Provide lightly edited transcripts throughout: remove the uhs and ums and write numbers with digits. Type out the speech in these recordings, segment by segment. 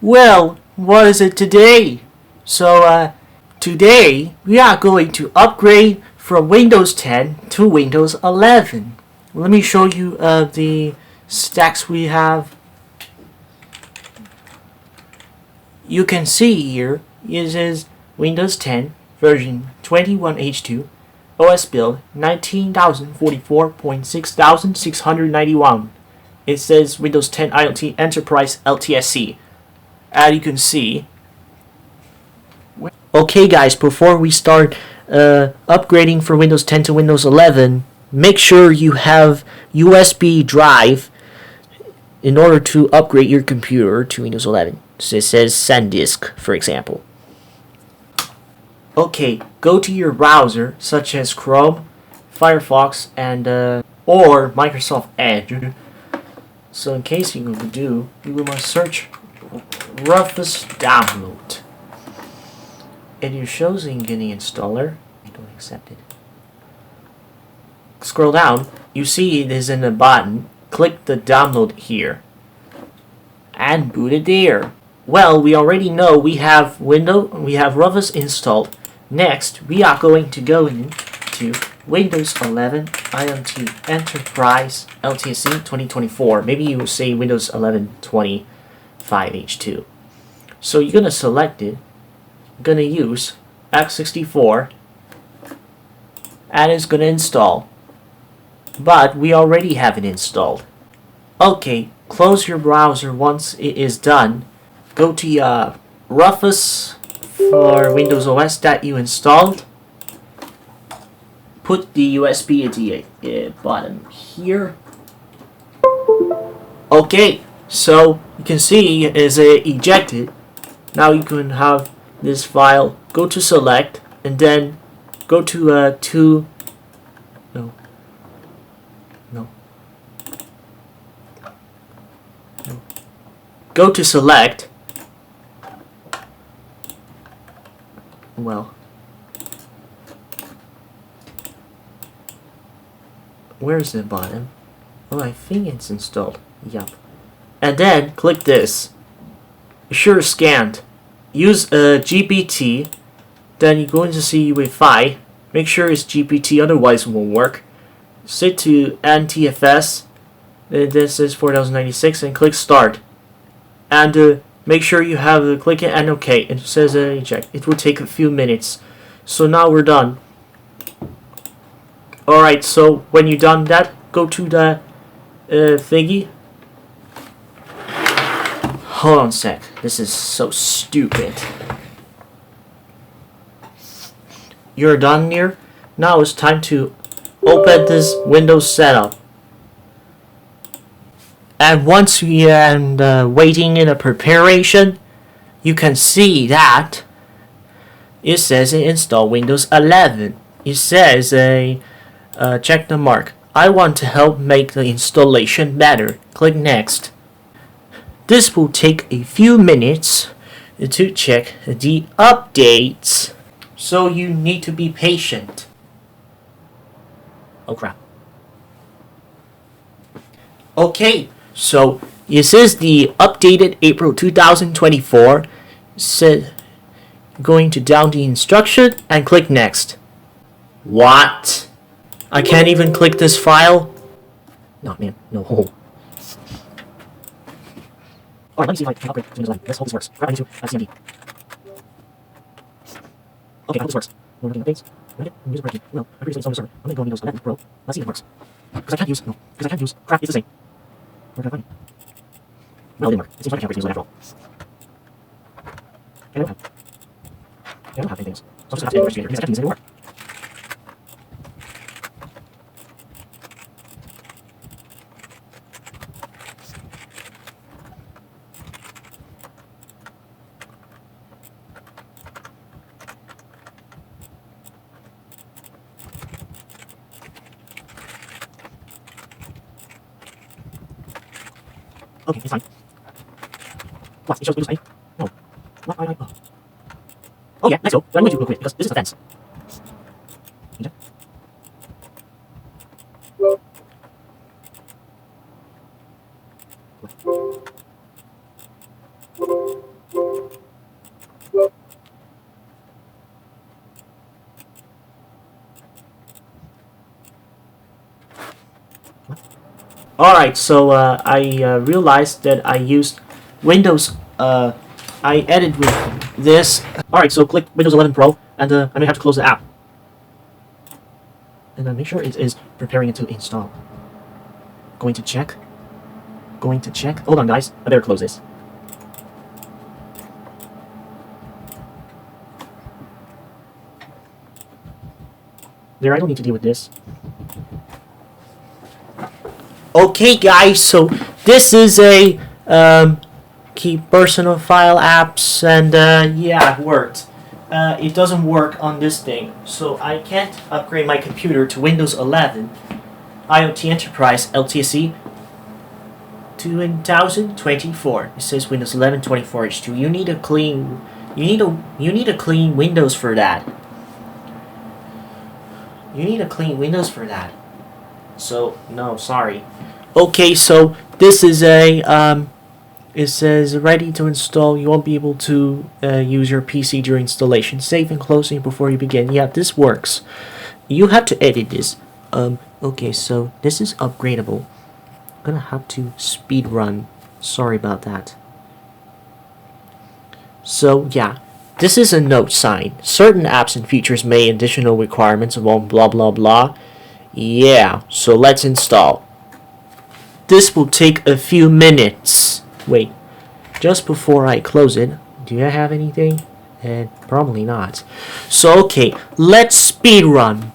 Well, what is it today? Today we are going to upgrade from Windows 10 to Windows 11. Let me show you the stacks we have. You can see here it is Windows 10 version 21H2 OS build 19,044.6691. It says Windows 10 IoT Enterprise LTSC. As you can see. Okay guys, before we start upgrading from Windows 10 to Windows 11, make sure you have USB drive in order to upgrade your computer to Windows 11. So it says SanDisk, for example. Okay, go to your browser, such as Chrome, Firefox, and or Microsoft Edge. So in case you do, you must search Rufus download. And it shows in the installer. I don't accept it. Scroll down, you see it is in the button. Click the download here. And boot it there. Well, we already know we have Rufus installed. Next, we are going to go into Windows 11 IoT Enterprise LTSC 2024. Maybe you will say Windows 11 25H2. So you're gonna select it. Gonna use x64 and it's gonna install, but we already have it installed. Okay, close your browser once it is done. Go to Rufus for Windows OS that you installed. Put the USB at the bottom here. Okay, so you can see it is ejected. Now you can have this file, go to select, and then go to go to select. Well, where's the bottom? Oh, I think it's installed. Yup. And then click this. Sure scanned. Use GPT, then you're going to see Wi-Fi. Make sure it's GPT, otherwise it won't work. Set to NTFS. This is 4096 and click start. And make sure you have click it and OK. It says eject. It will take a few minutes. So now we're done. Alright, so when you're done that, go to the thingy. Hold on a sec. This is so stupid. You're done here. Now it's time to open this Windows setup. And once we are waiting in a preparation, you can see that it says install Windows 11. It says check the mark. I want to help make the installation better. Click next. This will take a few minutes to check the updates, so you need to be patient. Oh crap. Okay, so this is the updated April 2024. Said going to down the instruction and click next. What? I can't even click this file? No, man, no. Alright, let me see if I can upgrade to Windows 11. Let's hope this works. I need to CMD. Okay, I hope this works. No working updates. Reddit, user breaking. No, I previously installed the server. I'm gonna go on Windows 11 Pro. Let's see if it works. Because I can't use crap, it's the same. Where can I find it? Well, it didn't work. It seems like I can't break things after all. I don't have anything else. So I'm just gonna have to get the investigator because I can't use it anymore. Okay, it's fine. What? It shows Windows 8? No. What? Oh yeah, let's go. But I'm going to go quick because this is a fence. Okay. What? Alright, so I realized that I used Windows. I edited with this. Alright, so click Windows 11 Pro, and I may have to close the app. And make sure it is preparing it to install. Going to check. Hold on, guys. I better close this. There, I don't need to deal with this. Okay, guys, so this is a keep personal file apps, and yeah, it worked. It doesn't work on this thing, so I can't upgrade my computer to Windows 11 IoT Enterprise LTC 2024. It says Windows 11 24H2. You need a clean Windows for that. You need a clean Windows for that. So no, sorry. Okay, so this is a it says ready to install. You won't be able to use your PC during installation. Save and closing before you begin. Yeah, this works. You have to edit this. Okay, so this is upgradable. I'm gonna have to speed run. Sorry about that. So yeah, this is a note sign. Certain apps and features may additional requirements of blah blah blah. Yeah, so let's install. This will take a few minutes. Wait, just before I close it, do I have anything? Probably not. So okay, let's speed run.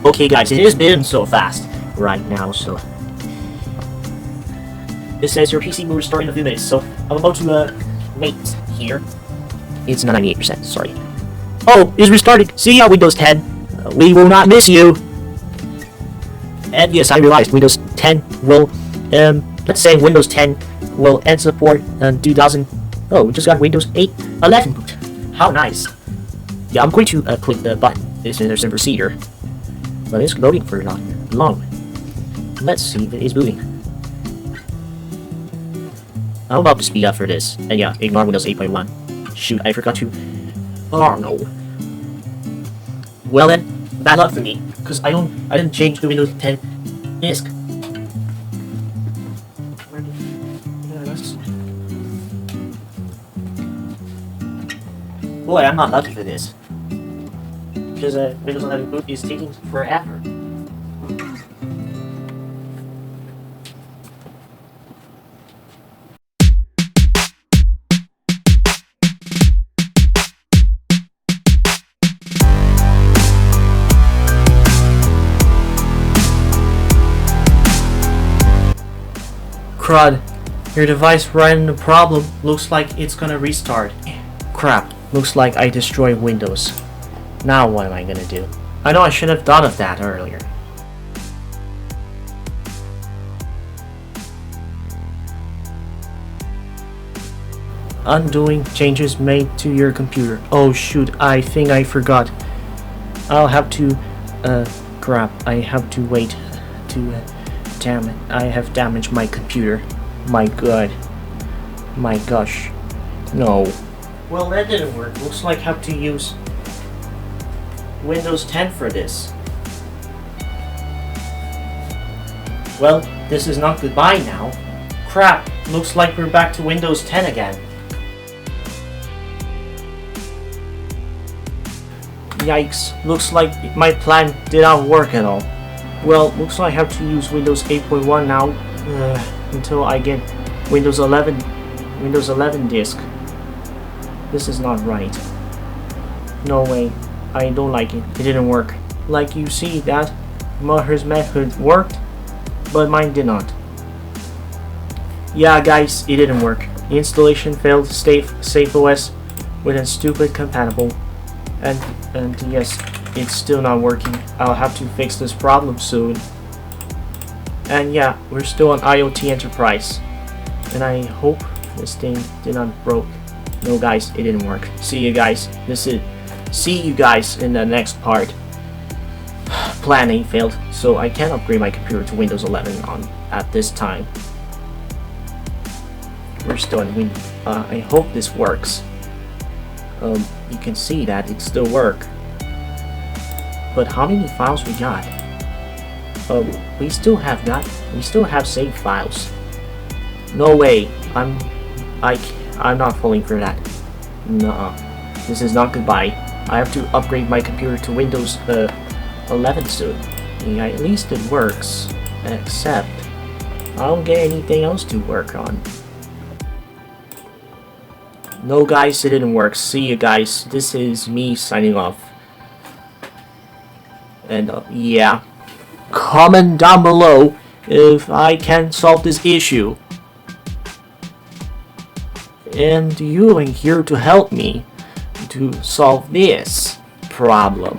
Okay guys, it has been so fast right now, so it says your PC will restart in a few minutes, so I'm about to wait here. It's 98%, sorry. Oh, it's restarted. See ya, Windows 10. We will not miss you. And yes, I realized Windows 10 will, let's say Windows 10 will end support in 2000. Oh, we just got Windows 8 11 boot. How nice. Yeah, I'm going to click the button. There's a procedure. But it's loading for long. Let's see if it is moving. I'm about to speed up for this. And yeah, ignore Windows 8.1. Shoot, I forgot to. Oh no. Well then, bad luck for me, because I didn't change the Windows 10 disk. Boy, I'm not lucky for this. Because Windows 11 boot is taking forever. Crud, your device ran into a problem. Looks like it's gonna restart. Crap. Looks like I destroyed Windows. Now what am I gonna do? I know I should have thought of that earlier. Undoing changes made to your computer. Oh shoot, I think I forgot. I'll have to, crap, I have to wait to, damn it, I have damaged my computer. My god. My gosh. No. Well, that didn't work. Looks like I have to use Windows 10 for this. Well, this is not goodbye now. Crap, looks like we're back to Windows 10 again. Yikes, looks like my plan did not work at all. Well, looks like I have to use Windows 8.1 now until I get Windows 11 disk. This is not right. No way, I don't like it. It didn't work. Like you see that Maher's method worked, but mine did not. Yeah guys, it didn't work. The installation failed. Safe OS with stupid compatible. And yes, it's still not working. I'll have to fix this problem soon. And yeah, we're still on IoT Enterprise. And I hope this thing did not broke. No guys, it didn't work. See you guys. See you guys in the next part. Plan A failed, so I can't upgrade my computer to Windows 11 at this time. We're still in Windows. I hope this works. You can see that it still works. But how many files we got? We still have saved files. No way. I'm not falling for that. Nuh-uh. This is not goodbye. I have to upgrade my computer to Windows 11 soon. Yeah, at least it works. Except I don't get anything else to work on. No guys, it didn't work. See you guys. This is me signing off. And yeah. Comment down below if I can solve this issue. And you are here to help me to solve this problem.